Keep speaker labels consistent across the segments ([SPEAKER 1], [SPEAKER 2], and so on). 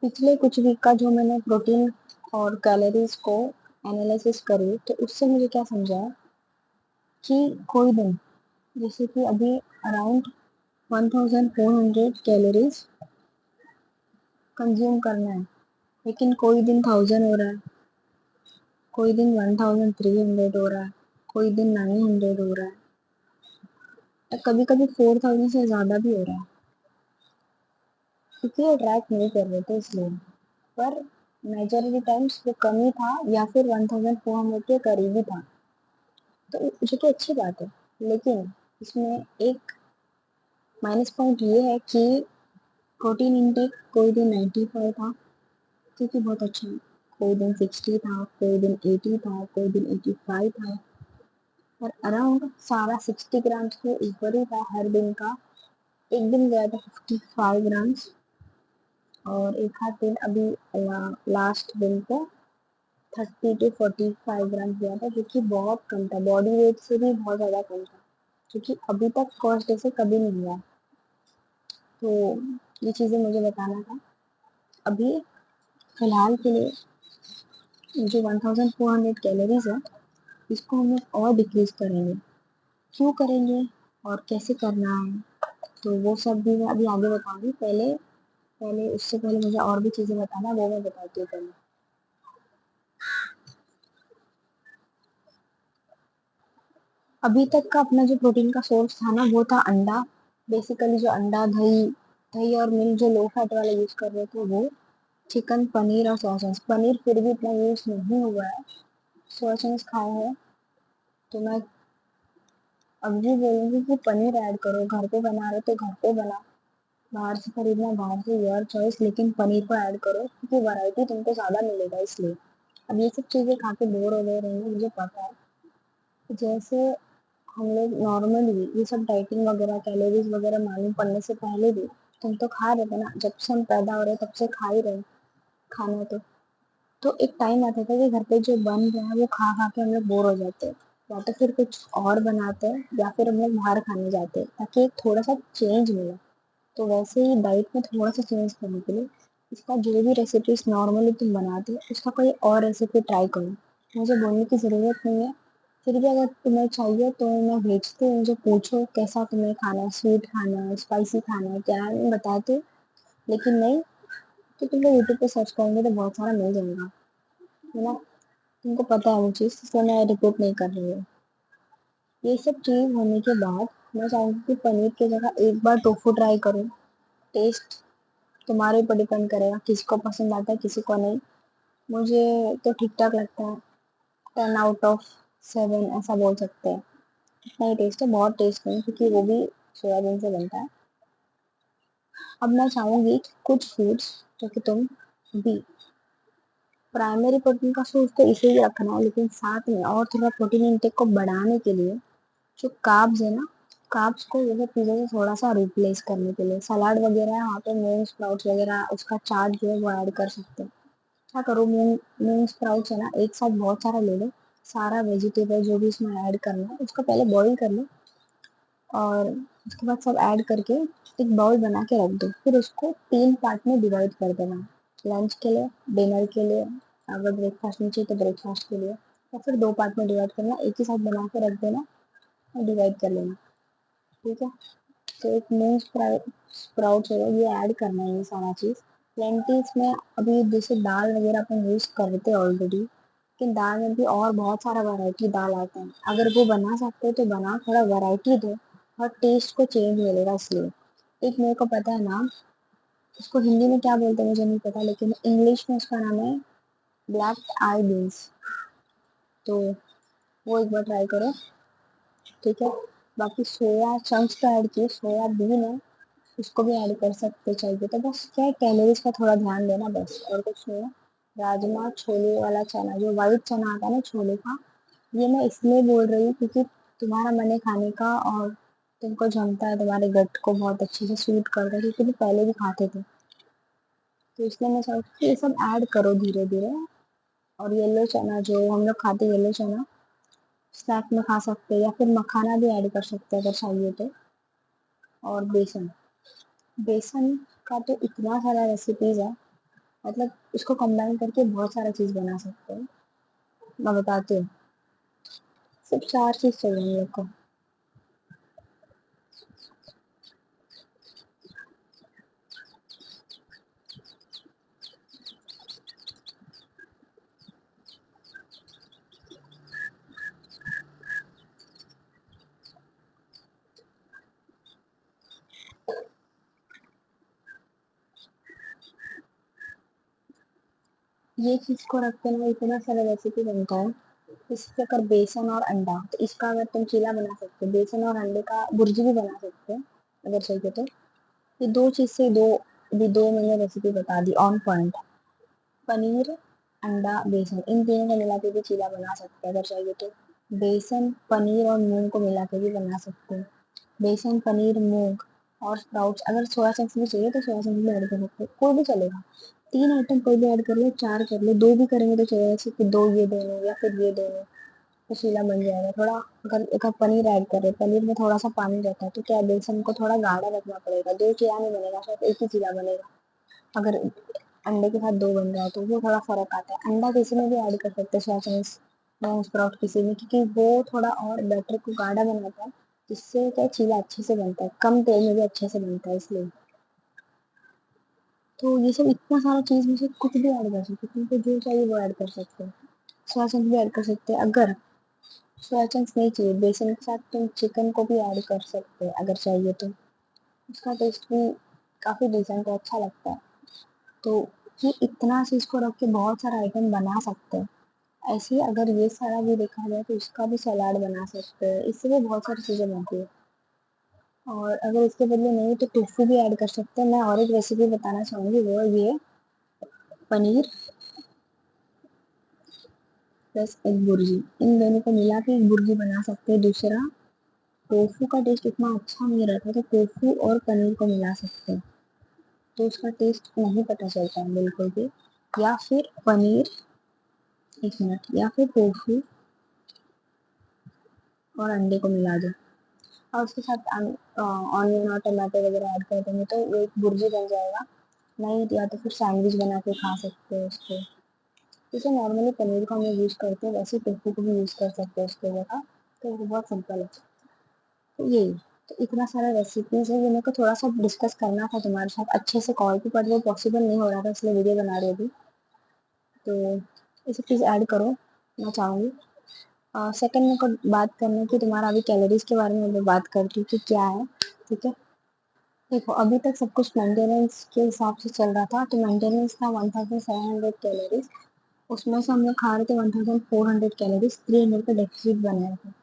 [SPEAKER 1] पिछले कुछ वीक का जो मैंने प्रोटीन और कैलोरीज को एनालिसिस करी तो उससे मुझे क्या समझा कि कोई दिन, जैसे कि अभी अराउंड 1400 कैलोरीज कंज्यूम करना है, लेकिन कोई दिन 1000 हो रहा है, कोई दिन 1300 हो रहा है, कोई दिन 900 हो रहा है, कभी कभी 4000 से ज़्यादा भी हो रहा है, क्योंकि वो ट्रैक नहीं कर रहे थे इसलिए। पर मेजॉरिटी टाइम्स वो कम ही था या फिर 1400 के करीब ही था, तो जो कि अच्छी बात है। लेकिन इसमें एक माइनस पॉइंट ये है कि प्रोटीन इंटेक कोई दिन 95 था, जो कि बहुत अच्छा है, कोई दिन 60 था, कोई दिन 80 था, कोई दिन 85 था, और अराउंड सारा 60 ग्राम्स के ऊपर ही था हर दिन का। एक दिन गया था 55 ग्राम्स, और एक आध दिन अभी लास्ट दिन को 30 to 45 ग्राम गया था, जो कि बहुत कम था, बॉडी वेट से भी बहुत ज़्यादा कम था, जो कि अभी तक फर्स्ट डे से कभी नहीं हुआ। तो ये चीज़ें मुझे बताना था। अभी फिलहाल के लिए जो 1400 कैलोरीज है, इसको हम लोग और डिक्रीज करेंगे। क्यों करेंगे और कैसे करना है, तो वो सब भी मैं अभी आगे बताऊंगी। पहले पहले उससे पहले मुझे और भी चीज़ें बताना, वो मैं बताती हूँ पहले। अभी तक का अपना जो प्रोटीन का सोर्स था ना, वो था अंडा। बेसिकली जो अंडा, दही दही और मिल्क जो लो फैट वाला यूज़ कर रहे थे वो, चिकन, पनीर और सोया चंक्स। पनीर फिर भी इतना यूज़ नहीं हुआ है, सोया चंक्स खाए हैं। तो मैं अब भी बोलूँगी कि पनीर ऐड करो, घर पे बना रहे तो घर पे बना, बाहर से खरीदना बाहर से, योर चॉइस, लेकिन पनीर को ऐड करो क्योंकि वैरायटी तुमको ज़्यादा मिलेगा इसलिए। अब ये सब चीज़ें खा के बोर हो गए रहेंगे, मुझे पता है। जैसे हम लोग नॉर्मली ये सब डाइटिंग वगैरह, कैलोरीज वगैरह मालूम पड़ने से पहले भी तुम तो खा रहे थे ना, जब से हम पैदा हो रहे तब से खा ही रहे खाना। तो एक टाइम आता था कि घर पे जो बन रहा है वो खा खा के हम लोग बोर हो जाते हैं, या तो फिर कुछ और बनाते हैं या फिर हम लोग बाहर खाने जाते हैं ताकि एक थोड़ा सा चेंज मिले। तो वैसे ही डाइट में थोड़ा सा चेंज करने के लिए इसका जो भी रेसिपीज नॉर्मली तुम बनाते हो उसका कोई और रेसिपी ट्राई करो। मुझे बोलने की ज़रूरत नहीं है, फिर भी अगर तुम्हें चाहिए तो मैं भेजती हूँ, मुझे पूछो कैसा तुम्हें खाना है, स्वीट खाना है, स्पाइसी खाना है, क्या है, मैं बताती हूँ। लेकिन नहीं तो तुम लोग यूट्यूब पे सर्च करोगे तो बहुत सारा मिल जाएगा, है ना। तुमको पता है वो चीज़, इसलिए मैं रिपीट नहीं कर रही हूँ। ये सब चीज़ होने के बाद मैं चाहूँगी कि पनीर की जगह एक बार टोफू ट्राई करो। टेस्ट तुम्हारे ऊपर डिपेंड करेगा, किसी को पसंद आता है किसी को नहीं। मुझे तो ठीक ठाक लगता है, 10 out of 7 ऐसा बोल सकते हैं। इतना ही टेस्ट है, बहुत टेस्ट नहीं, क्योंकि वो भी सोयाबीन से बनता है। अब मैं चाहूँगी कि कुछ फूड्स जो कि तुम भी प्राइमरी प्रोटीन का सोर्स तो इसे ही रखना है, लेकिन साथ में और थोड़ा प्रोटीन इंटेक को बढ़ाने के लिए जो कार्ब्स है ना, कार्ब्स को जैसे पिज़्ज़ा से थोड़ा सा रिप्लेस करने के लिए सलाद वगैरह है वहाँ पे, मूंग स्प्राउट्स वगैरह उसका चाट जो है वो ऐड कर सकते हैं। क्या करो, मूंग मूंग स्प्राउट्स है ना, एक साथ बहुत सारा ले लो, सारा वेजिटेबल जो भी इसमें ऐड करना है उसको पहले बॉईल कर लो, और उसके बाद सब ऐड करके एक बाउल बना के रख दो। फिर उसको 3 पार्ट में डिवाइड कर देना, लंच के लिए, डिनर के लिए, अगर ब्रेकफास्ट में चाहिए तो ब्रेकफास्ट के लिए, और फिर 2 पार्ट में डिवाइड करना, एक ही साथ बना के रख देना और डिवाइड कर लेना। ठीक है, तो एक मूंग स्प्राउट्स है ये ऐड करना है, ये सारा चीज़। लेंटिल्स में अभी जैसे दाल वगैरह अपन यूज़ करते हैं ऑलरेडी, लेकिन दाल में भी और बहुत सारा वैरायटी दाल आता है, अगर वो बना सकते हो तो बना, थोड़ा वैरायटी दो और टेस्ट को चेंज मिलेगा इसलिए। एक मेरे को पता है नाम, उसको हिंदी में क्या बोलते हैं मुझे नहीं पता, लेकिन इंग्लिश में उसका नाम है ब्लैक आई बीन्स। तो वो एक बार ट्राई करो, ठीक है। बाकी सोया चंक्स तो ऐड किए, सोयाबीन है उसको भी ऐड कर सकते चाहिए, तो बस क्या है, कैलोरीज का थोड़ा ध्यान देना बस, और कुछ नहीं है। राजमा छोले वाला चना, जो वाइट चना आता है ना छोले का, ये मैं इसलिए बोल रही हूँ क्योंकि तुम्हारा मन है खाने का और तुमको जमता है, तुम्हारे गट को बहुत अच्छे से सूट करता है, क्योंकि तुम पहले भी खाते थे। तो इसलिए मैं चाहती हूँ कि ये सब ऐड करो धीरे धीरे। और येलो चना जो हम लोग खाते, येलो चना स्नैक में खा सकते हैं, या फिर मखाना भी ऐड कर सकते हैं अगर चाहिए तो। और बेसन, बेसन का तो इतना सारा रेसिपीज है, मतलब इसको कंबाइन करके बहुत सारा चीज़ बना सकते हैं। मैं बताती हूँ। सिर्फ 4 चीज़ चाहिए हम लोग को। ये चीज़ को रख के ना इतना सारा रेसिपी बनता है। इससे अगर बेसन और अंडा, तो इसका अगर तुम चीला बना सकते हो, बेसन और अंडे का बुर्जी भी बना सकते हो अगर चाहिए तो। ये 2 चीज़ से दो, अभी 2 मैंने रेसिपी बता दी ऑन पॉइंट। पनीर, अंडा, बेसन इन तीनों को मिला के भी चीला बना सकते हैं अगर चाहिए तो। बेसन, पनीर और मूंग को मिला के भी बना सकते हैं। बेसन, पनीर, मूंग और स्प्राउट्स, अगर सोया चंक्स भी चाहिए तो सोया चंक्स भी ऐड कर सकते हो, कोई भी चलेगा। 3 आइटम कोई भी ऐड कर लो, 4 कर लो, 2 भी करेंगे तो चलेगा, जैसे कि 2 ये दोनों या फिर ये दोनों, तो चीला बन जाएगा। थोड़ा अगर एक आप पनीर ऐड कर रहे हो, पनीर में थोड़ा सा पानी रहता है, तो क्या बेसन को थोड़ा गाढ़ा रखना पड़ेगा, 2 चीला नहीं बनेगा, शायद एक ही चीला बनेगा। अगर अंडे के साथ 2 बन रहा है तो वो थोड़ा फ़र्क आता है। अंडा किसी में भी ऐड कर सकते हैं, सोया चंक्स, ब्राउन स्प्राउट किसी में, क्योंकि वो थोड़ा और बैटर को गाढ़ा बनाता है, जिससे क्या चीला अच्छे से बनता है, कम तेल में भी अच्छे से बनता है इसलिए। तो ये सब इतना सारा चीज़ में से कुछ भी ऐड कर सकते हो, तुमको जो चाहिए वो ऐड कर सकते हो। सोया चंक्स भी ऐड कर सकते हैं, अगर सोया चंक्स नहीं चाहिए, बेसन के साथ तुम चिकन को भी ऐड कर सकते हैं अगर चाहिए तो। उसका टेस्ट भी काफ़ी डिसेंट है, अच्छा लगता है। तो ये इतना चीज़ को रख के बहुत सारा आइटम बना सकते हैं। ऐसे ही अगर ये सारा भी देखा जाए तो इसका भी सलाद बना सकते हैं, इससे भी बहुत सारी चीज़ें बनती है। और अगर इसके बदले नहीं तो टोफू भी ऐड कर सकते हैं। मैं और एक रेसिपी बताना चाहूँगी, वो ये पनीर प्लस एग बुर्जी, इन दोनों को मिला के एक बुर्जी बना सकते हैं। दूसरा, टोफू का टेस्ट इतना अच्छा नहीं रहता तो टोफू और पनीर को मिला सकते हैं, तो उसका टेस्ट नहीं पता चलता है बिल्कुल भी। या फिर पनीर, एक मिनट, या फिर टोफू और अंडे को मिला दो और उसके साथ ऑनियन और टमाटर वगैरह ऐड कर देंगे तो वो एक भुर्जी बन जाएगा। नहीं या तो फिर सैंडविच बना के खा सकते हो उसको। जैसे नॉर्मली पनीर को हम लोग यूज़ करते हैं वैसे टोफू को भी यूज़ कर सकते हैं उसके जगह, तो वो बहुत सिंपल है। तो यही, तो इतना सारा रेसिपीज़ है, ये मेरे को थोड़ा सा डिस्कस करना था तुम्हारे साथ अच्छे से कॉल पे, पर वो पॉसिबल नहीं हो रहा था इसलिए वीडियो बना रही थी। तो ये सब चीज़ ऐड करो, मैं चाहूँगी। सेकंड मेरे को बात करनी है कि तुम्हारा अभी कैलोरीज़ के बारे में मैं बात करती हूँ कि क्या है, ठीक है? देखो अभी तक सब कुछ मेंटेनेंस के हिसाब से चल रहा था, तो मेंटेनेंस था 1700 कैलोरीज, उसमें से हम लोग खा रहे थे 1400 कैलोरीज, 300 का डेफिसिट बनाए थे।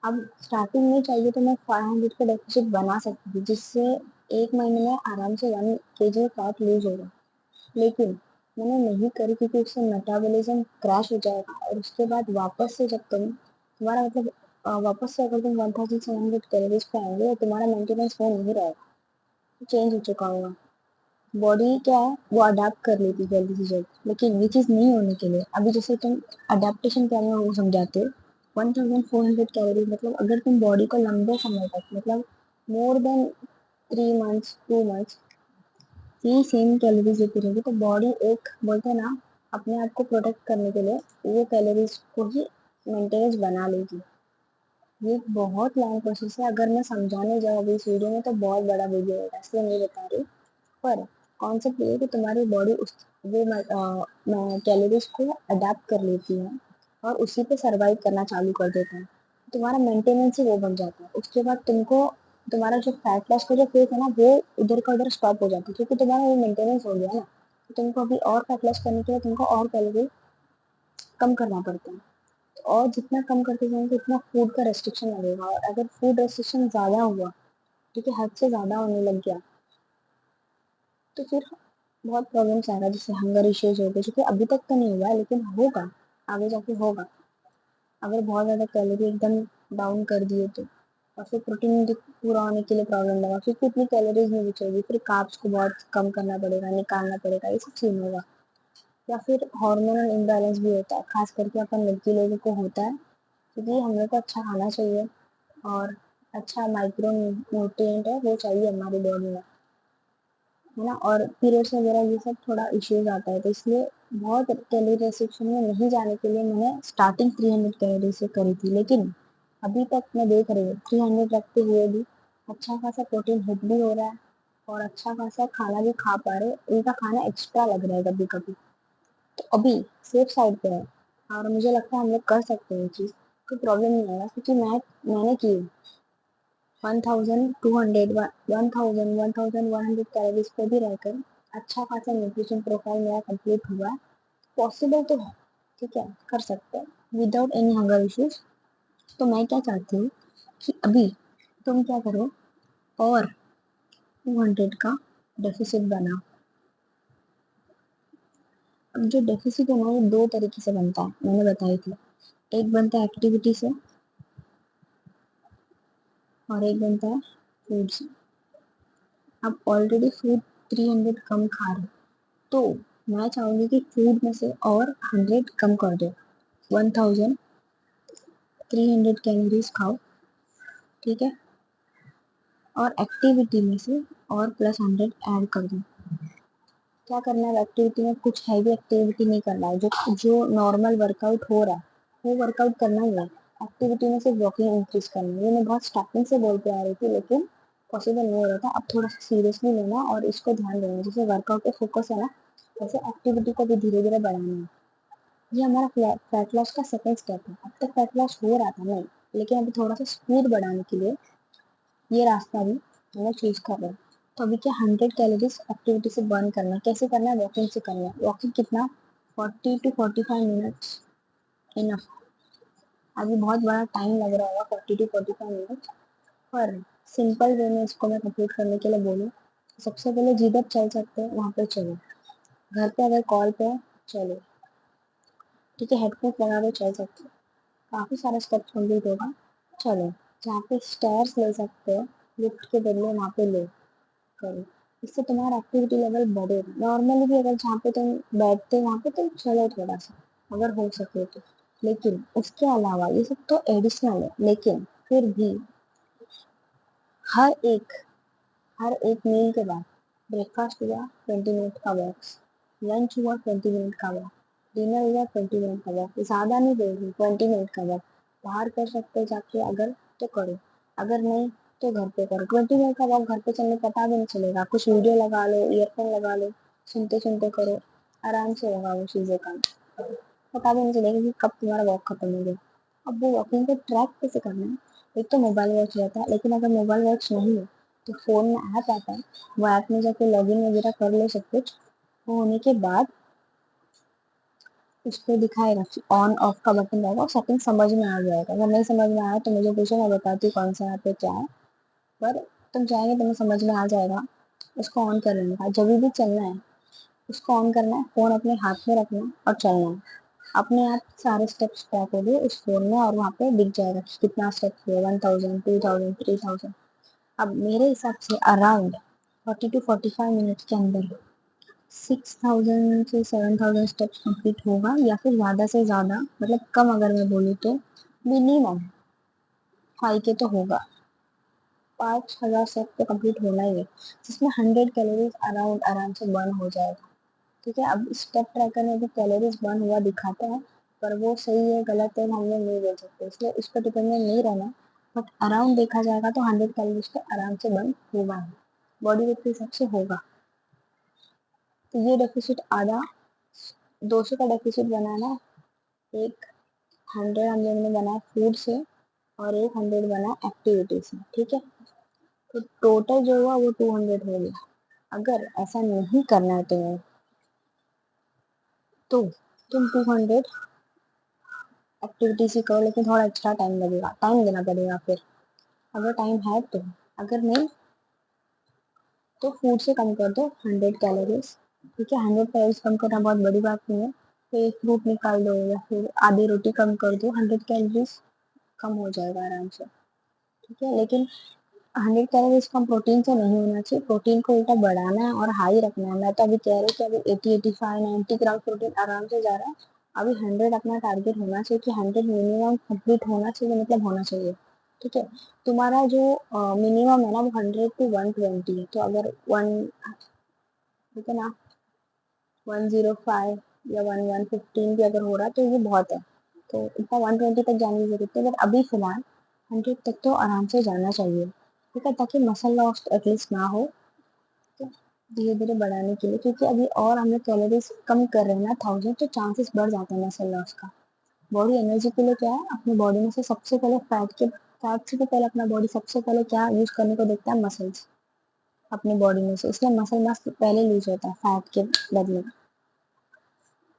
[SPEAKER 1] अब स्टार्टिंग में चाहिए तो मैं 500 का डेफिसिट बना सकती थी, जिससे एक महीने में आराम से 1 kg फैट लूज होगा, लेकिन मैंने नहीं करी क्योंकि उससे मेटाबॉलिज्म क्रैश हो जाएगा और उसके बाद वापस से जब तुम्हारा मतलब वापस से अगर तुम 1700 कैलोरीज पे आएंगे तो तुम्हारा मेंटेनेंस वो नहीं रहेगा, चेंज हो चुका होगा। बॉडी क्या है वो अडाप्ट कर लेती है जल्दी से जल्दी, लेकिन ये चीज़ नहीं होने के लिए अभी जैसे तुम अडेप्टेशन क्या है वो समझाते हो। 1400 कैलोरी मतलब अगर तुम बॉडी को लंबे समय तक मतलब मोर देन 3 मंथ्स 2 मंथ्स ये सेम कैलोरीज देती रहेगी तो बॉडी एक बोलते हैं ना अपने आप को प्रोटेक्ट करने के लिए वो कैलोरीज को ही मेंटेनेंस बना लेगी। ये बहुत लॉन्ग प्रोसेस है, अगर मैं समझाने जाऊँ अभी इस वीडियो में तो बहुत बड़ा वीडियो होगा, इसलिए नहीं बता रही। पर कॉन्सेप्ट ये है कि तुम्हारी बॉडी उस वो कैलोरीज को अडेप्ट कर लेती है और उसी पे सर्वाइव करना चालू कर देता है, तुम्हारा मेंटेनेंस ही वो बन जाता है। उसके बाद तुमको तुम्हारा जो फैट लॉस का जो फेज है ना वो उधर का उधर स्टॉप हो जाता है, क्योंकि तुम्हारा वो मेंटेनेंस हो गया ना, तो तुमको अभी और फैट लॉस करने के लिए तुमको और कैलोरी कम करना पड़ता है। और जितना कम करते जाएंगे उतना फूड का रेस्ट्रिक्शन लगेगा, और अगर फूड रेस्ट्रिक्शन ज़्यादा हुआ, ठीक है, हद से ज़्यादा होने लग गया, तो फिर बहुत प्रॉब्लम्स आएगा, जैसे हंगर इश्यूज हो गए, जो कि अभी तक तो नहीं हुआ है लेकिन होगा, आगे जाके होगा। अगर बहुत ज़्यादा कैलोरी एकदम डाउन कर दिए तो, और फिर प्रोटीन पूरा होने के लिए प्रॉब्लम लगा, क्योंकि इतनी कैलोरीज नहीं बचेगी, फिर कार्ब्स को बहुत कम करना पड़ेगा, निकालना पड़ेगा, ये सब चीज़ होगा। या फिर हार्मोनल इम्बैलेंस भी होता है, खास करके अपन लड़की लोगों को होता है, क्योंकि हम लोग को अच्छा खाना चाहिए और अच्छा माइक्रो न्यूट्रिएंट है वो चाहिए हमारी बॉडी में। है ना, और पीरियड्स वगैरह ये सब थोड़ा इश्यूज आता है, तो इसलिए बहुत कैलोरी रेस्ट्रिक्शन में नहीं जाने के लिए मैंने स्टार्टिंग 300 कैलोरी से करी थी, लेकिन अभी तक मैं देख रही हूँ 300 रखते हुए भी अच्छा खासा प्रोटीन हिट भी हो रहा है और अच्छा खासा खाना भी खा पा रहे, उनका खाना एक्स्ट्रा लग रहा है कभी कभी, तो अभी सेफ साइड पे है और मुझे लगता है हम लोग कर सकते हैं ये चीज़, कोई प्रॉब्लम नहीं आएगा क्योंकि मैंने की 1200 1100 कैलोरीज पे भी रहकर अच्छा खासा न्यूट्रिशन प्रोफाइल मेरा कंप्लीट हुआ है, पॉसिबल तो है, ठीक है, कर सकते हैं विदाउट एनी हंगर इश्यूज। तो मैं क्या चाहती हूँ कि अभी तुम क्या करो और 200 का डेफिसिट बनाओ। अब जो डेफिसिट है ना ये दो तरीके से बनता है, मैंने बताई थी, एक बनता है एक्टिविटी से और एक बनता है फूड से। अब ऑलरेडी फूड 300 कम खा रहे, तो मैं चाहूंगी कि फूड में से और 100 कम कर दो, 1300 कैलोरीज खाओ, ठीक है, और एक्टिविटी में से और प्लस 100 ऐड कर दो। क्या करना है एक्टिविटी में, कुछ हैवी एक्टिविटी नहीं करना है, जो जो नॉर्मल वर्कआउट हो रहा है वो वर्कआउट करना ही है। एक्टिविटी में सिर्फ वॉकिंग इंक्रीज करना है, ये मैं बहुत स्टार्टिंग से बोलते आ रही थी लेकिन पॉसिबल नहीं हो रहा था, अब थोड़ा सा सीरियसली लेना और इसको ध्यान देना, जैसे वर्कआउट पे फोकस है ना वैसे एक्टिविटी को भी धीरे धीरे बढ़ाना है। ये हमारा फैट लॉस का सेकंड स्टेप है, अब तक फैट लॉस हो रहा था नहीं, लेकिन अभी थोड़ा सा स्पीड बढ़ाने के लिए ये रास्ता भी हम लोग चूज कर रहे हैं। तो अभी क्या 100 कैलोरीज एक्टिविटी से बर्न करना है, कैसे करना है, वॉकिंग से करना है। वॉकिंग कितना, 40 to 45 मिनट्स इनफ। अभी बहुत बड़ा टाइम लग रहा होगा 40 to 45 मिनट्स, पर सिंपल वे में इसको मैं कंप्लीट करने के लिए बोलूँ, सबसे पहले जिधर चल सकते हैं वहाँ पे चलो, घर पे अगर कॉल पे है चलो, ठीक है, हेडफोन लगा के चल सकते हो, काफ़ी सारा स्टेप्स कंप्लीट होगा, चलो। जहाँ पे स्टेयर्स ले सकते हो लिफ्ट के बदले वहाँ पे लो, करो, इससे तुम्हारा एक्टिविटी लेवल बढ़ेगा। नॉर्मली भी अगर जहाँ पे तुम बैठते वहाँ पे तुम चलो थोड़ा सा अगर हो सके तो, लेकिन उसके अलावा ये सब तो एडिशनल है, लेकिन फिर भी हर एक हर एक मील के बाद ब्रेकफास्ट हुआ 20 मिनट का वॉक, लंच हुआ 20 मिनट का वॉक, डिनर हुआ 20 मिनट का वॉक, ज़्यादा नहीं बोल 20 मिनट का वॉक बाहर कर सकते हो जाके, अगर तो करो, अगर नहीं तो घर पे करो। 20 मिनट का वॉक घर पे चलने पता भी नहीं चलेगा, कुछ वीडियो लगा लो, ईयरफोन लगा लो, सुनते सुनते करो, आराम से होगा वो चीज़ें काम, पता भी नहीं चलेगा कि कब तुम्हारा वॉक खत्म हो गया। अब वो वॉकिंग को ट्रैक कैसे करना है, एक तो मोबाइल वॉच रहता है, लेकिन अगर मोबाइल वॉच नहीं है तो फ़ोन में ऐप आता है, वो ऐप में जाके लॉगिन वगैरह कर लो सब कुछ, वो होने के बाद उसको दिखाएगा कि ऑन ऑफ का बटन रहेगा और सेटिंग समझ में आ जाएगा। अगर नहीं समझ में आया तो मुझे पूछो, मैं बताती हूँ कौन सा ऐप है क्या है, पर तुम चाहेंगे तुम्हें समझ में आ जाएगा। उसको ऑन कर लेने का, जब भी चलना है उसको ऑन करना है, फ़ोन अपने हाथ में रखना है और चलना है, अपने आप सारे स्टेप्स ट्रैक हो गए उस फोन में और वहाँ पे दिख जाएगा कि कितना स्टेप्स हुए, 1000 2000 3000। अब मेरे हिसाब से अराउंड 40 to 45 मिनट के अंदर 6000 से 7000 स्टेप्स कंप्लीट होगा, या फिर ज़्यादा से ज़्यादा, मतलब कम अगर मैं बोलूँ तो मिनिमम 5K तो होगा, 5000 स्टेप तो कंप्लीट होना ही है, जिसमें 100 कैलोरीज अराउंड आराम से बर्न हो जाएगा, ठीक है। अब स्टेप ट्रैकर में भी कैलोरीज बर्न हुआ दिखाता है, पर वो सही है गलत है हम लोग नहीं बोल सकते, इसलिए उस पर डिपेंडेंट नहीं रहना, बट अराउंड देखा जाएगा तो 100 कैलोरीज तो आराम से बर्न होगा ही, बॉडी वेट के हिसाब से होगा। तो ये डेफिसिट आधा 200 का डेफिसिट बनाना, एक 100 हम लोग ने बनाया फूड से और एक 100 बना एक्टिविटी से, ठीक है, तो टोटल जो हुआ वो 200 हो गया। अगर ऐसा नहीं करना है तुम्हें तो तुम 200 एक्टिविटी से करो, लेकिन थोड़ा एक्स्ट्रा टाइम लगेगा, टाइम देना पड़ेगा फिर, अगर टाइम है तो, अगर नहीं तो फूड से कम कर दो 100 कैलोरीज, ठीक है, 100 कैलोरीज कम करना बहुत बड़ी बात नहीं है, तो एक फ्रूट निकाल दो या फिर आधी रोटी कम कर दो, 100 कैलोरीज कम हो जाएगा आराम से, ठीक है। लेकिन 100 कैलोरीज कम प्रोटीन से नहीं होना चाहिए, प्रोटीन को उल्टा बढ़ाना है और हाई रखना है। मैं तो अभी कह रही हूँ कि अभी 80 85 90 ग्राम प्रोटीन आराम से जा रहा है, अभी 100 अपना टारगेट होना चाहिए कि 100 मिनिमम कंप्लीट होना चाहिए, मतलब होना चाहिए, ठीक है। तुम्हारा जो मिनिमम है ना वो 100 to 120 है, तो अगर वन ठीक है ना। 105 या 1115 भी अगर हो रहा है तो ये बहुत है, तो इतना 120 तक जाने की जरूरत है, बट अभी फिलहाल 100 तक तो आराम से जाना चाहिए, ठीक है, ताकि मसल लॉस एटलीस्ट ना हो। तो धीरे धीरे बढ़ाने के लिए, क्योंकि अभी और हम लोग कैलोरीज कम कर रहे हैं ना 1000, तो चांसेस बढ़ जाते हैं मसल लॉस का। बॉडी एनर्जी के लिए क्या है, अपनी बॉडी में से सबसे पहले फैट से भी पहले अपना बॉडी सबसे पहले क्या यूज करने को देखता है, मसल्स अपनी बॉडी में से, इसलिए मसल मास पहले लूज होता है फैट के बदले।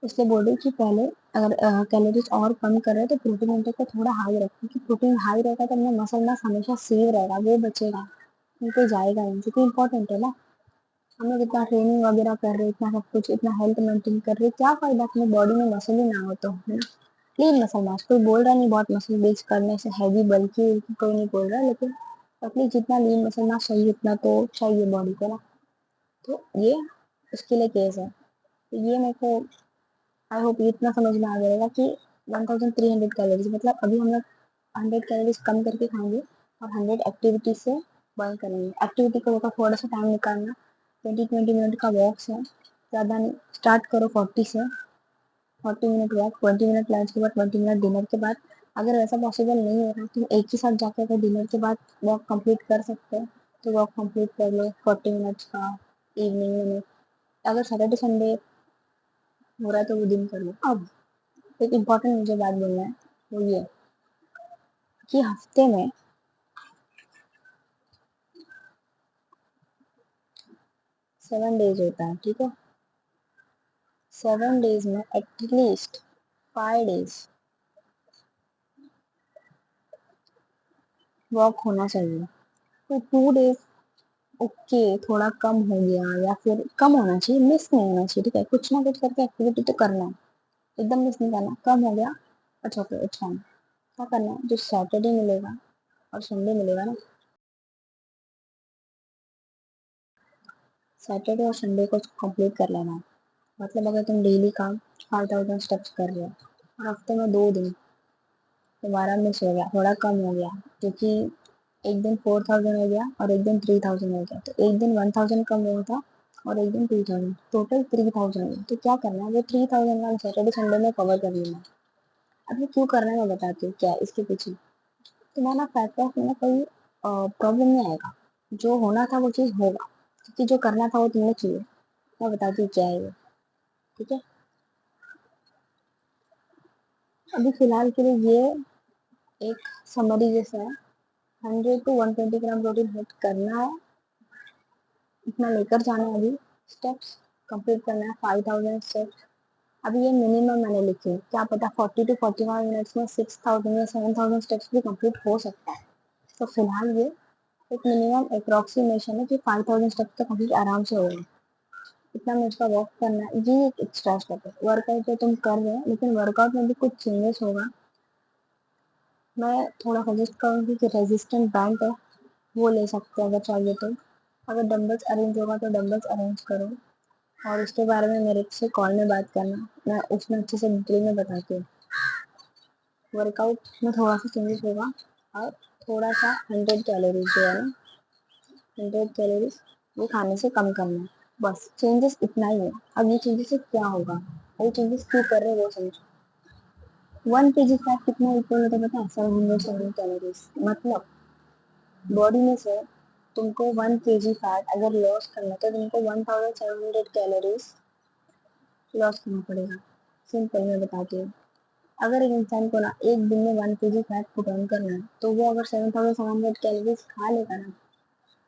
[SPEAKER 1] इसलिए बोल रही हूँ कि पहले अगर कैलोरीज और कम कर रहे हैं तो प्रोटीन इंटेक को थोड़ा हाई रखें, क्योंकि प्रोटीन हाई रहेगा तो अपना मसल मास हमेशा सेव रहेगा, वो बचेगा, कहीं जाएगा नहीं, क्योंकि इंपॉर्टेंट है ना। हम लोग इतना ट्रेनिंग वगैरह कर रहे हैं, इतना सब कुछ, इतना हेल्थ मेंटेन कर रहे हैं, क्या फायदा अपनी बॉडी में मसल ही ना हो तो, है ना। लीन मसल मास, कोई बोल रहा नहीं बहुत मसल बिल्ड करने से हैवी बल्कि कोई नहीं बोल रहा, लेकिन अपनी जितना लीन मसल मास चाहिए उतना तो चाहिए बॉडी को ना। तो ये उसके लिए केस है, तो ये मेरे को आई होप ये इतना समझ में आ जाएगा कि 1300 कैलोरीज मतलब अभी हम लोग 100 कैलोरीज कम करके खाएंगे और 100 एक्टिविटी से बर्न करेंगे। एक्टिविटी को होगा थोड़ा सा टाइम निकालना, 20-20 मिनट का वॉक है, ज़्यादा नहीं, स्टार्ट करो 40 से, 40 मिनट वॉक, 20 मिनट लंच के बाद, 20 मिनट डिनर के बाद। अगर वैसा पॉसिबल नहीं हो रहा तुम एक ही साथ जाकर अगर डिनर के बाद वॉक कंप्लीट कर सकते हो तो वॉक कंप्लीट कर लो 40 मिनट्स का इवनिंग में। अगर सैटरडे संडे हो रहा है तो वो दिन कर लो। अब एक इम्पॉर्टेंट मुझे बात बोलना है, वो ये कि हफ्ते में 7 डेज होता है, ठीक है, 7 डेज में एटलीस्ट 5 डेज वॉक होना चाहिए। तो 2 डेज ओके, थोड़ा कम हो गया या फिर कम होना चाहिए, मिस नहीं होना चाहिए, ठीक है, कुछ ना कुछ करके एक्टिविटी तो करना है, एकदम मिस नहीं करना। कम हो गया, अच्छा ओके, इट्स फाइन। क्या करना है, जो सैटरडे मिलेगा और संडे मिलेगा ना, सैटरडे और संडे को कंप्लीट कर लेना है। मतलब अगर तुम डेली का 5000 स्टेप्स कर रहे हो और हफ्ते में 2 दिन तुम्हारा मिस हो गया, थोड़ा कम हो गया, क्योंकि एक दिन 4000 हो गया और एक दिन 3000 हो गया, तो एक दिन 1000 कम हुआ था और एक दिन 2000, टोटल 3000। तो क्या करना है, वो 3000 का सैटरडे संडे में कवर कर लेना है। अब ये क्यों करना है मैं बताती हूँ क्या है इसके पीछे। तुम्हारा फैट लॉस में ना कोई प्रॉब्लम नहीं आएगा, जो होना था वो चीज़ होगा, क्योंकि जो करना था वो तुमने किया। मैं बताती हूँ क्या है ये, ठीक है। अभी फिलहाल के लिए ये एक समरी जैसा है, 100 to 120 ग्राम प्रोटीन हिट करना है, इतना लेकर जाना है। अभी स्टेप्स कंप्लीट करना है 5000 स्टेप्स। अभी ये मिनिमम मैंने लिखी है, क्या पता 40 to 45 मिनट्स में 6000 या 7000 स्टेप्स भी कंप्लीट हो सकता है। तो फिलहाल ये एक मिनिमम अप्रोक्सीमेशन है कि 5000 स्टेप्स तो कंप्लीट आराम से होगा। इतना मिनट का वॉक करना है, ये एक एक्स्ट्रा स्टेप है। वर्कआउट तो तुम कर रहे हो, लेकिन वर्कआउट में भी कुछ चेंजेस होगा। मैं थोड़ा सजेस्ट करूँगी कि रेजिस्टेंट बैंड है वो ले सकते हो अगर चाहिए तो। अगर डंबल्स अरेंज होगा तो डंबल्स अरेंज करो, और उसके बारे में मेरे से कॉल में बात करना, मैं उसमें अच्छे से डिटेल में बताती हूँ। वर्कआउट में थोड़ा सा चेंजेस होगा, और थोड़ा सा 100 कैलोरीज जो है ना, 100 कैलोरीज वो खाने से कम करना है, बस चेंजेस इतना ही है। अब ये चेंजेस से क्या होगा, और ये चेंजेस क्यों कर रहे हैं वो समझो। 1 kg फैट कितना इक्वल होता है पता है, 700 कैलोरीज। मतलब बॉडी में से तुमको 1 kg फैट अगर लॉस करना है तो तुमको 1700 कैलोरीज लॉस करना पड़ेगा। सिंपल मैं बताती हूँ। अगर एक इंसान को ना एक दिन में 1 kg फैट पुट ऑन करना है तो वो अगर 7700 कैलोरीज खा लेगा ना,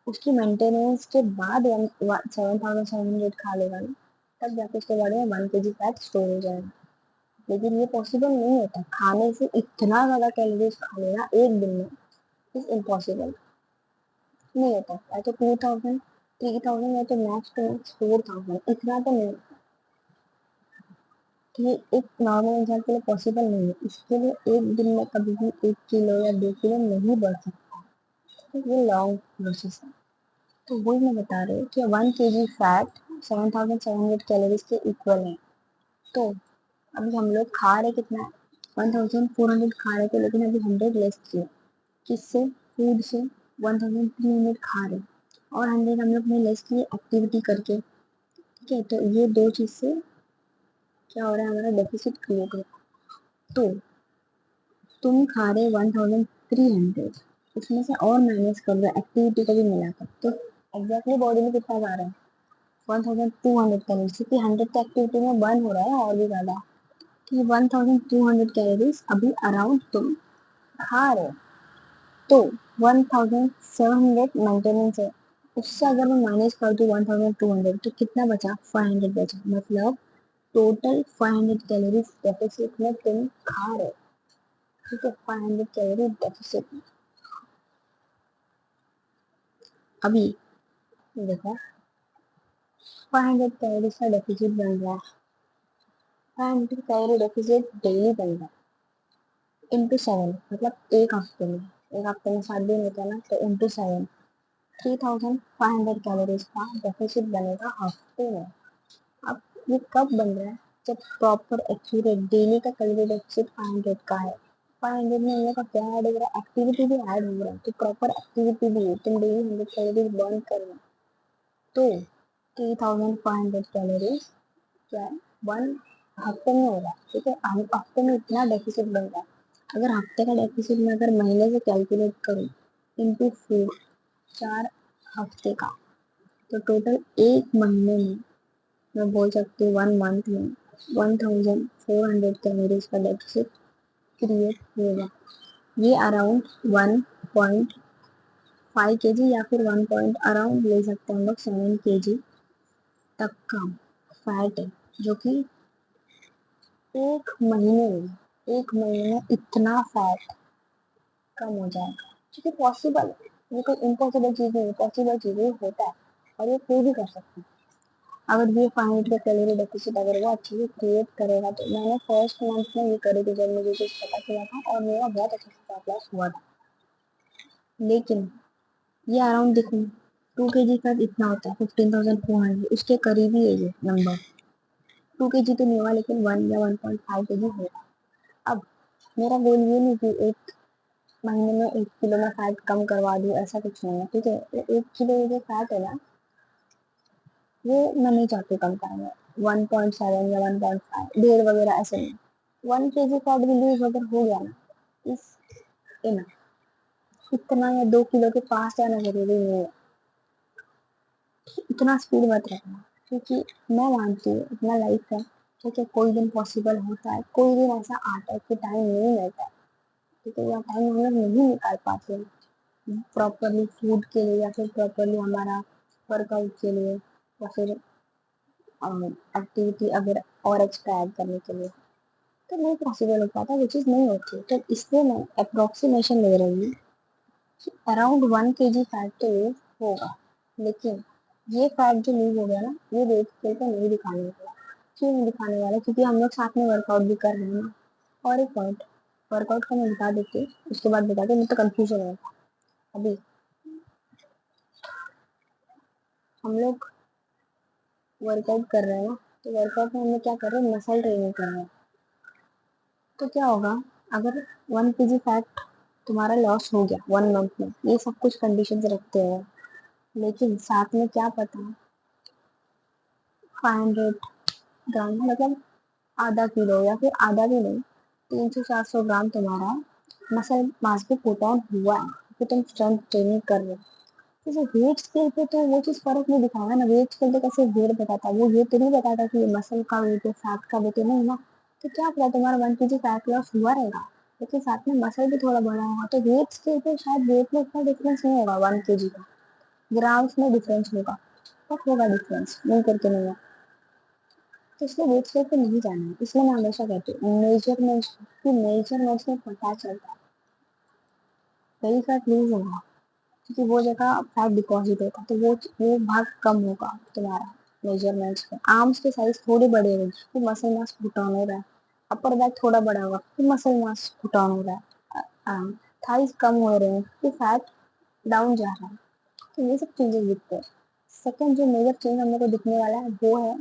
[SPEAKER 1] उसकी मेंटेनेंस के बाद 7700 खा लेगा ना, तब जाके उसके बॉडी में 1 kg फैट स्टोर हो जाएगा। लेकिन ये पॉसिबल नहीं होता, खाने से इतना ज़्यादा कैलोरीज खा लेना एक दिन में इज इम्पॉसिबल, नहीं होता। या तो 2000, 3000 या तो मैक्स टू मैक्स 4000, इतना तो नहीं, ये एक नॉर्मल इंसान के लिए पॉसिबल नहीं है। इसके लिए एक दिन में कभी भी 1 किलो या 2 किलो नहीं बढ़ सकता, तो ये लॉन्ग प्रोसेस है। तो वही मैं बता रही हूँ कि 1 kg फैट 7700 कैलोरीज के इक्वल है। तो अभी हम लोग खा रहे कितना है, 1400 खा रहे थे, लेकिन अभी 100 लेस किए, किससे, फूड से। 1300 खा रहे और 100 हम लोग ने लेस किए एक्टिविटी करके, ठीक है, तो ये दो चीज से क्या हो रहा है, हमारा डेफिसिट क्रिएट हो रहा है। तो तुम खा रहे 1300, उसमें से और माइनस कर दो एक्टिविटी को भी मिलाकर, तो एग्जैक्टली बॉडी में कितना जा रहा है 1200 कैलोरीज, क्योंकि 100 तो एक्टिविटी में बर्न हो रहा है और भी ज्यादा। तो ये 1200 कैलोरीज अभी अराउंड तुम खा रहे हो। तो 1700 मेंटेनेंस है, उससे अगर मैं माइनस कर दूं 1200, तो कितना बचा 500 बचा, मतलब टोटल 500 कैलोरीज डेफिसिट में तुम खा रहे हो। ठीक है, 500 कैलोरी डेफिसिट में। अभी देखो 500 कैलोरीज का डेफिसिट बन रहा है, 500 कैलोरी डेफिसिट डेली बन रहा है इंटू 7, मतलब एक हफ्ते में 7 दिन होता है ना, तो इंटू 7 3500 कैलोरीज का डेफिसिट बनेगा हफ्ते में। अब ये कब बन रहा है, जब प्रॉपर एक्यूरेट डेली का कैलोरी डेफिसिट 500 का है। 500 में हम लोग का क्या ऐड हो रहा है, एक्टिविटी भी ऐड हो रहा है, तो प्रॉपर एक्टिविटी भी है, तुम डेली 100 कैलोरीज बर्न कर रहे हो, तो 3500 कैलोरीज क्या है, वन हफ्ते में हो रहा है। ठीक है, हफ्ते में इतना डेफिसिट बन रहा है। अगर हफ्ते का डेफिसिट मैं अगर महीने से कैलकुलेट करूँ इंटू 4, 4 हफ्ते का, तो टोटल एक महीने में मैं बोल सकती हूँ 1 मंथ में 1400 कैलोरीज का डेफिसिट क्रिएट होगा। ये अराउंड 1.5 kg या फिर 1 पॉइंट अराउंड ले सकते हैं हम लोग 7 kg तक का फैट है, जो कि एक महीने में इतना फैट कम हो जाएगा, क्योंकि पॉसिबल है, ये कोई इम्पॉसिबल चीज़ नहीं है, पॉसिबल चीज़ें होता है और ये कोई भी कर सकता है। अगर ये 500 का कैलोरी डेफिसिट अगर वो अच्छे से क्रिएट करेगा, तो मैंने फर्स्ट मंथ में ये करी थी जब मुझे कुछ पता चला था, और मेरा बहुत अच्छा से वेट लॉस हुआ था। लेकिन ये अराउंड देखो 2 kg का इतना होता है 15,400, उसके करीबी है ये नंबर। 2 kg तो नहीं होगा, लेकिन 1 या 1.5 kg होगा। अब मेरा गोल ये नहीं कि एक महीने में 1 किलो में फैट कम करवा दूँ, ऐसा कुछ नहीं है। ठीक है, 1 किलो जो फैट है ना, वो मैं नहीं चाहती कम करना, 1.7 या 1.5 डेढ़ वगैरह ऐसे नहीं। 1 kg फैट भी लूज अगर हो गया ना, इस इतना इतना या 2 किलो के पास जाना जरूरी नहीं है, इतना स्पीड मत रखना, क्योंकि मैं मानती हूँ अपना लाइफ है। ठीक है, कोई दिन पॉसिबल होता है, कोई दिन ऐसा आता है कि टाइम नहीं मिलता है। ठीक है, या टाइम हम लोग नहीं निकाल पाते प्रॉपरली फूड के लिए, या फिर प्रॉपरली हमारा वर्कआउट के लिए, या फिर एक्टिविटी अगर और एक्स्ट्रा ऐड करने के लिए, तो नहीं पॉसिबल हो पाता, वो चीज़ नहीं होती। तो इसलिए मैं अप्रोक्सीमेशन ले रही हूँ कि अराउंड 1 kg फैट तो लूज होगा। लेकिन ये फैट जो लूज हो गया ना, ये वेट स्केल पे नहीं दिखाने वाला। क्यों नहीं दिखाने वाला, क्योंकि हम लोग साथ में वर्कआउट भी कर रहे हैं ना। और एक पॉइंट, वर्कआउट का मैं बता देती हूँ, उसके बाद बता दो, नहीं तो कंफ्यूजन होगा। अभी हम लोग वर्कआउट कर रहे हैं ना, तो वर्कआउट में हम लोग क्या कर रहे हैं, मसल ट्रेनिंग कर रहे हैं। तो क्या होगा, अगर 1 kg फैट तुम्हारा लॉस हो गया 1 मंथ में, ये सब कुछ कंडीशन रखते हैं, लेकिन साथ में क्या पता 500 ग्राम, मतलब आधा किलो या फिर आधा भी नहीं, 300-400 ग्राम तुम्हारा मसल मास पे पुट ऑन हुआ है, क्योंकि तुम स्ट्रेंथ ट्रेनिंग कर रहे हो। जैसे वेट स्केल पे तो वो चीज़ फर्क नहीं दिखाएगा ना, वेट स्केल तो कैसे वेट बताता है, वो ये तो नहीं बताता कि ये मसल का वेट है, फैट का वेट है, नहीं ना। तो क्या पता तुम्हारा 1 kg फैट लॉस हुआ रहेगा, लेकिन साथ में मसल भी थोड़ा बड़ा होगा, तो वेट स्केल पे शायद वेट में इतना डिफरेंस नहीं होगा 1 kg का, ग्राम्स में डिफरेंस होगा, पर होगा डिफरेंस, नहीं करके नहीं है। तो इसलिए वेट स्केल पे नहीं जाना है, इसलिए मैं हमेशा कहती हूँ मेजरमेंट्स में पता चलता है वही फैट लूज होगा, क्योंकि वो जगह फैट डिपॉजिट होता है, तो वो भाग कम होगा तुम्हारा मेजरमेंट्स में। आर्म्स के साइज थोड़े बड़े होंगे क्योंकि मसल मास पुट ऑन हो रहा है, अपर बैक थोड़ा बड़ा होगा क्योंकि मसल मास पुट ऑन हो रहा है, थाइज कम हो रहे हैं क्योंकि फैट डाउन जा रहा है। तो ये सब चेंजेस दिखते हैं। सेकेंड जो मेजर चेंज हम लोग को दिखने वाला है, वो है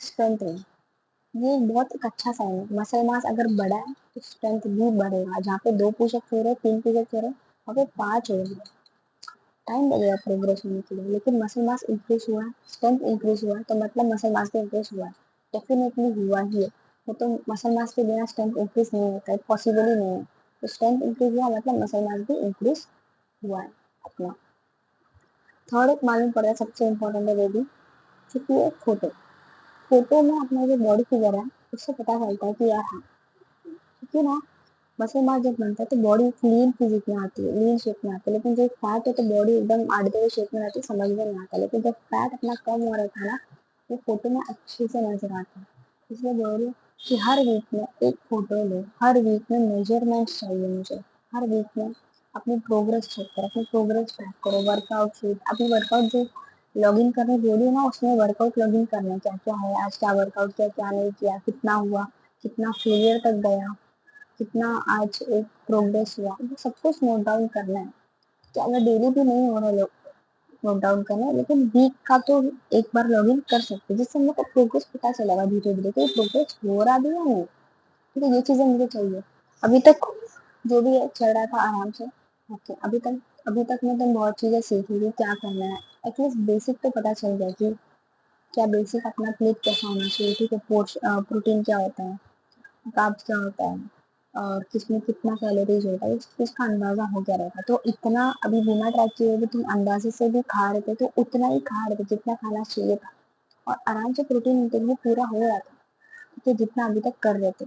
[SPEAKER 1] स्ट्रेंथ में। ये एक बहुत एक अच्छा साइन है, मसल मास अगर बढ़ा है तो स्ट्रेंथ भी बढ़ेगा। जहाँ पे 2 पुशअप्स हो रहे हैं, 3 पुशअप्स हो रहे हैं, वहाँ पे 5 हो रहे हैं। टाइम लगेगा प्रोग्रेस होने के लिए, लेकिन मसल मास इंक्रीज हुआ है, स्ट्रेंथ इंक्रीज हुआ है, तो मतलब मसल मास भी इंक्रीज हुआ है, डेफिनेटली हुआ ही है। वो तो मसल मास के बिना स्ट्रेंथ इंक्रीज नहीं होता है, पॉसिबल ही नहीं है। तो स्ट्रेंथ इंक्रीज हुआ मतलब मसल मास भी इंक्रीज हुआ है अपना। थर्ड एक मालूम पड़ रहा है, सबसे इम्पोर्टेंट है वो भी, क्योंकि ये फोटो, फोटो में अपना जो बॉडी फिगर है उससे पता चलता है कि यार हाँ, क्योंकि ना मसल मास जब बनता है तो बॉडी लीन फिजिक में आती है, लीन शेप में आती है, लेकिन जब फैट है तो बॉडी एकदम आधे हुए शेप में रहती है, समझ में नहीं आता। लेकिन जब फैट अपना कम हो रहा था ना, वो फोटो में अच्छे से नजर आता है। इसलिए बोल रही हूँ कि हर वीक में एक फोटो लो, हर वीक में मेजरमेंट्स चाहिए मुझे, हर वीक में अपनी प्रोग्रेस चेक करो, अपनी प्रोग्रेस ट्रैक करो, वर्कआउट शीट, अभी वर्कआउट जो लॉगिन करने बोली ना उसमें वर्कआउट लॉगिन करना, क्या क्या है आज, क्या वर्कआउट किया, क्या नहीं किया, कितना हुआ, कितना फेलियर तक गया, कितना आज एक प्रोग्रेस हुआ, ये सब कुछ नोट डाउन करना है। तो अगर डेली भी नहीं हो रहा लोग नोट डाउन करना है, लेकिन वीक का तो एक बार लॉग इन कर सकते हैं, जिससे हम लोग को प्रोग्रेस पता चलेगा धीरे धीरे कि प्रोग्रेस हो रहा भी है नहीं। ठीक है, ये चीजें मुझे चाहिए। अभी तक जो भी चल रहा था आराम से, ओके, अभी तक में तुम बहुत चीजें सीख ली क्या करना है, एटलीस्ट बेसिक तो पता चल गया कि क्या बेसिक अपना प्लेट कैसा होना चाहिए। ठीक है, प्रोटीन क्या होता है, कार्ब्स क्या होता है, और किसमें कितना कैलोरीज होता है, इस चीज का अंदाजा हो गया रहता। तो इतना अभी बिना ट्रैक किए हुए तुम अंदाजे से भी खा रहे थे, तो उतना ही खा रहे थे जितना खाना चाहिए था, और आराम से प्रोटीन इंटेक भी पूरा हो रहा था, तो जितना अभी तक कर रहे थे।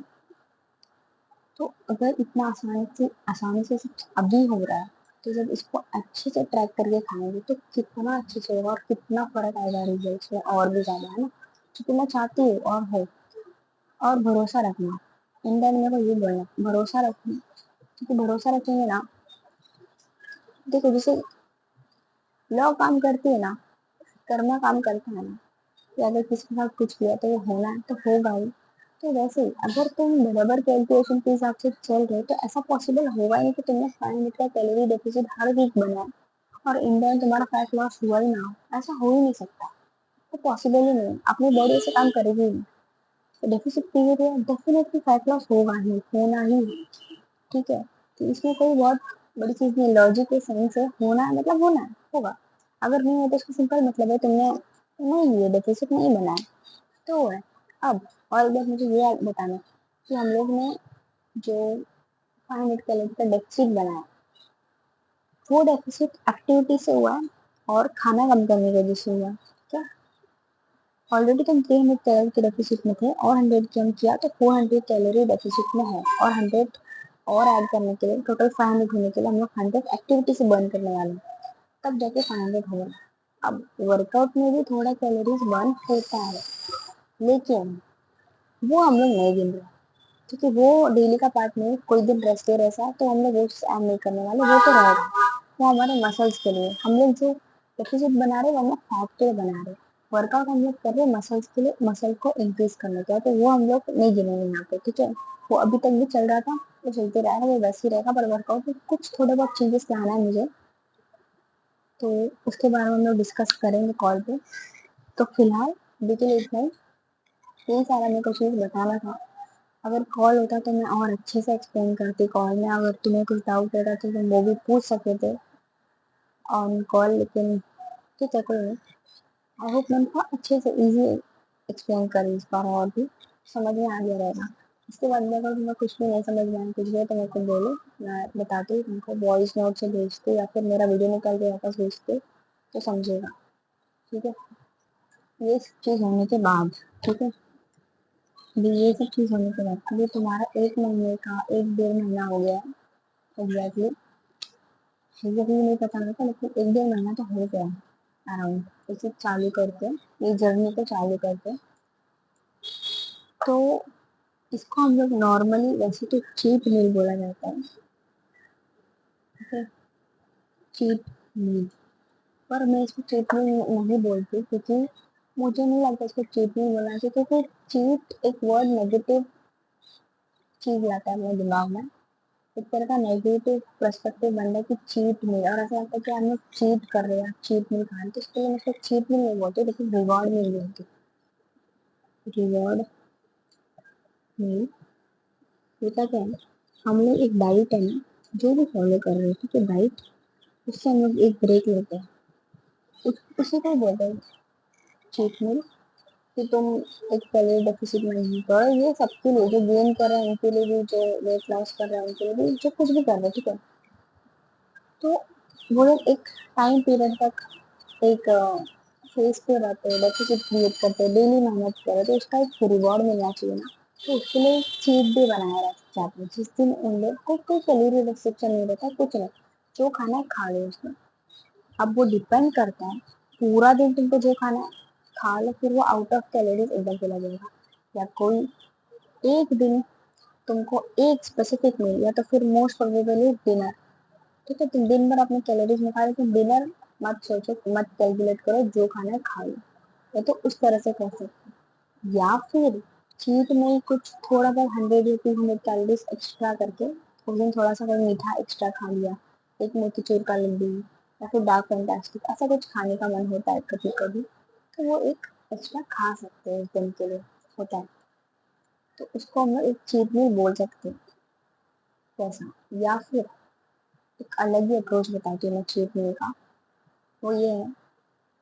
[SPEAKER 1] तो अगर इतना आसानी से अभी हो रहा है, तो जब इसको अच्छे से ट्रैक करके खाएंगे तो कितना अच्छे से होगा, और कितना फर्क आएगा रिजल्ट में, और भी ज्यादा, है ना। क्योंकि मैं चाहती हूँ और हो, और भरोसा रखना, इन द मेरे को ये बोलना, भरोसा रखना, क्योंकि भरोसा रखेंगे ना, देखो जैसे लव काम करती है ना, कर्मा काम करता है ना, कि अगर किसी के साथ कुछ किया तो वो होना है तो होगा ही। तो वैसे ही अगर तुम बराबर कैलकुलेशन के हिसाब से चल रहे हो तो ऐसा पॉसिबल होगा ही नहीं कि तुमने 5 मिनट का कैलोरी डेफिसिट हर वीक बनाया और इन दिन तुम्हारा फैट लॉस हुआ ही ना हो, ऐसा हो ही नहीं सकता। तो पॉसिबल ही नहीं, अपनी बॉडी ऐसे काम करेगी ही नहीं। तो डेफिसिट पीरियड है, डेफिनेटली फैट लॉस होगा ही, होना ही है। ठीक है, तो इसमें कोई बहुत बड़ी चीज नहीं, लॉजिक है, साइंस है, होना है मतलब होना है, होगा। अगर नहीं हो तो उसका सिंपल मतलब है तुमने नहीं लिए, डेफिसिट नहीं बनाया, तो है। अब और एक बार मुझे ये बताना कि हम लोग ने जो 500 कैलोरी का डेफिसिट बनाया, वो डेफिसिट एक्टिविटी से हुआ है और खाना कम करने की वजह से हुआ है। क्या ऑलरेडी तुम 300 कैलोरी के डेफिसिट में थे और 100 कम किया तो 400 कैलोरी डेफिसिट में है, और 100 और ऐड करने के लिए टोटल 500 होने के लिए हम लोग 100 एक्टिविटी से बर्न करने वाले हैं, तब जाके 500 होगा। अब वर्कआउट में भी थोड़ा कैलोरीज बर्न होता है, लेकिन वो हम लोग नहीं गिन रहे, क्योंकि वो डेली का पार्ट नहीं। कोई दिन रेस्ट डे ऐसा तो हम लोग वो ऐड नहीं करने वाले, वो तो रहेगा, वो हमारे मसल्स के लिए। हम लोग जो डेफिसिट बना रहे हैं वो हम लोग फैट के लिए बना रहे हैं, वर्कआउट हम लोग कर रहे हैं मसल्स के लिए, मसल को इंक्रीज करने के लिए, तो वो हम लोग नहीं गिनेंगे यहाँ पे। ठीक है, वो अभी तक भी चल रहा था, वो चलते रहेगा, वो वैसे ही रहेगा, पर वर्कआउट में कुछ थोड़े बहुत चेंजेस लाना है मुझे, तो उसके बारे में हम लोग डिस्कस करेंगे कॉल पे। तो फिलहाल अभी के लिए इतना ही, यही सारा मेरे को चीज़ बताना था। अगर कॉल होता तो मैं और अच्छे से एक्सप्लेन करती कॉल में, अगर तुम्हें कुछ डाउट रहता तो तुम वो भी पूछ सकते थे ऑन कॉल, लेकिन ठीक है, कोई नहीं। आई होप मैंने को अच्छे से इजी एक्सप्लेन करी इस बार, और भी समझ में आ गया रहेगा। इसके बाद में अगर तुम्हें कुछ भी नहीं समझ में आया, कुछ भी तो मेरे को बोलो, मैं बताती हूँ तुमको, वॉइस नोट से भेजती या फिर मेरा वीडियो निकाल के वापस भेजती, तो समझेगा। ठीक है, ये सब चीज़ होने के बाद, ठीक है, अभी ये सब चीज़ होने के बाद अभी तुम्हारा 1 महीने का 1 डेढ़ महीना हो गया है एग्जैक्टली, एग्जैक्टली नहीं पता नहीं था, लेकिन 1 डेढ़ महीना तो हो गया है अराउंड इसे चालू करके, ये जर्नी को चालू करके। तो इसको हम लोग नॉर्मली वैसे तो चीट मील बोला जाता है, ठीक है, चीट मील, पर मैं इसको चीट मील नहीं बोलती, क्योंकि मुझे नहीं लगता इसको चीट मील बोलना चाहिए, क्योंकि चीट एक वर्ड नेगेटिव चीज लाता है अपने दिमाग में, एक तरह का नेगेटिव पर्सपेक्टिव बन रहा है कि चीट मील, और ऐसा लगता है कि हम लोग चीट कर रहे हैं, चीट मील खा रहे हैं, तो इसके लिए मतलब चीट मील नहीं बोलते, लेकिन रिवॉर्ड मील बोलते, रिवॉर्ड मील। होता क्या है, हम लोग एक डाइट है ना जो भी फॉलो कर रहे हैं, ठीक है, डाइट, उससे हम लोग एक ब्रेक लेते हैं। उसी को बोलते हैं चीट मील, कि तुम एक कैलोरी डेफिसिट नहीं करो। ये सबके लिए, जो गेन कर रहे हैं उनके लिए भी, जो वेट लॉस कर रहे हैं उनके लिए भी, जो कुछ भी कर रहे हैं, ठीक है। तो वो लोग एक टाइम पीरियड तक एक फेस पे रहते हैं, डेफिसिट क्रिएट करते हैं, डेली मेहनत करे, तो उसका एक रिवॉर्ड मिलना चाहिए ना। तो उसके लिए एक चीट डे बनाया जाता है, जिस दिन उन लोग को कोई कैलोरी रिस्ट्रिक्शन नहीं रहता, कुछ नहीं, जो खाना है खा लो उसमें। अब वो डिपेंड करता है, पूरा दिन तुमको जो खाना है खा लो, फिर वो आउट ऑफ कैलोरीज एकदम चला जाएगा। या कोई एक दिन तुमको एक स्पेसिफिक मील, या तो फिर मोस्ट प्रोबेबली डिनर, ठीक है, तुम दिन भर अपने कैलोरीज निकालो, तो डिनर मत सोचो, मत कैलकुलेट करो, जो खाना है खा लो। या तो उस तरह से कर सकते हो। या फिर चीट में कुछ थोड़ा बहुत 100 रुपीज 100 कैलोरीज एक्स्ट्रा करके उस दिन थोड़ा सा कोई मीठा एक्स्ट्रा खा लिया, एक मोतीचूर का लड्डू, या फिर डार्क फैंटास्टिक, ऐसा कुछ खाने का मन होता है कभी कभी, तो वो एक एक्स्ट्रा खा सकते हैं उस दिन के लिए, होता है। तो उसको हम लोग एक चीट मील बोल सकते हैं, वैसा। या फिर एक अलग ही अप्रोच बताती हूँ मैं चीट मील का। वो ये है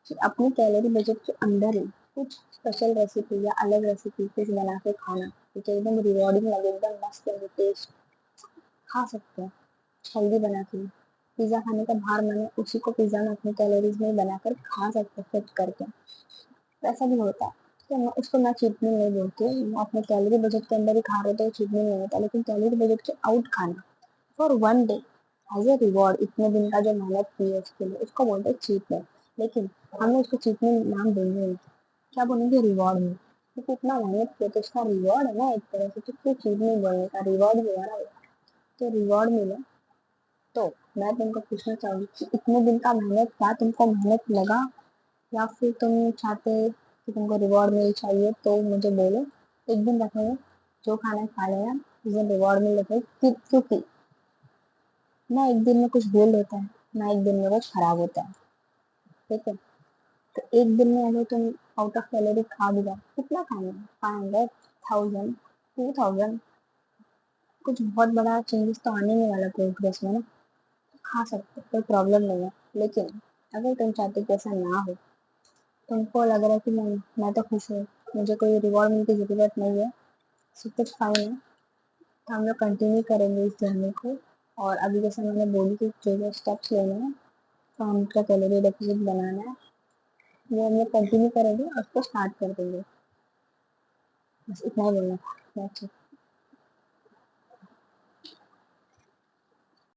[SPEAKER 1] कि अपनी कैलोरी बजट के अंदर ही कुछ स्पेशल रेसिपी या अलग रेसिपी कुछ बना के खाना, जो एकदम रिवॉर्डिंग लगे, एकदम मस्त लगे, टेस्ट खा सकते हैं हेल्दी बना के। पिज़्ज़ा खाने का बाहर मन है, उसी को पिज़्ज़ा में अपनी कैलोरीज में बनाकर खा सकते हैं फिट करके, वैसा भी होता है। तो मैं उसको मैं चीट मील नहीं बोलती हूँ, मैं अपने कैलोरी बजट के अंदर ही खा रहे तो चीट मील नहीं होता, लेकिन कैलोरी बजट के आउट खाना for one day as a reward, इतने दिन का जो मेहनत की है उसके लिए, उसको बोलते हैं चीट मील। लेकिन हम लोग उसको चीट मील नाम देंगे नहीं, क्या बोलेंगे, रिवॉर्ड मील, क्योंकि इतना मेहनत किया तो उसका रिवॉर्ड है ना एक तरह से, तो क्यों चीट मील बोलने का, रिवॉर्ड हुआ ना वो। तो रिवॉर्ड मिले। तो मैं तुमको पूछना चाहूंगी कि इतने दिन का मेहनत, क्या तुमको मेहनत लगा, या फिर तुम चाहते कि तुमको रिवॉर्ड मिल चाहिए, तो मुझे बोलो। एक दिन रखेंगे, जो खाना है खा लेना, उस दिन रिवॉर्ड मिल रखेंगे, क्योंकि ना एक दिन में कुछ बिल्ड होता है, ना एक दिन में कुछ खराब होता है, ठीक है। तो एक दिन में अगर तुम आउट ऑफ कैलोरी खा भी जाओ, कितना खाना है, 500, 1000, 2000, कुछ बहुत बड़ा चेंजेस तो आने नहीं वाला प्रोग्रेस में ना, खा सकते हो, कोई प्रॉब्लम नहीं है। लेकिन अगर तुम चाहते कि ऐसा ना हो, तुमको लग रहा है कि मैं तो खुश हूँ, मुझे कोई रिवॉर्ड मिलने की ज़रूरत नहीं है, सब कुछ फाइन है, तो हम लोग कंटिन्यू करेंगे इस जर्नी को। और अभी जैसे मैंने बोली कि जो जो स्टेप्स लेने हैं, तो हमका कैलोरी डेफिसिट बनाना है, वो हम लोग कंटिन्यू करेंगे और उसको स्टार्ट कर देंगे। बस इतना ही बोलना था।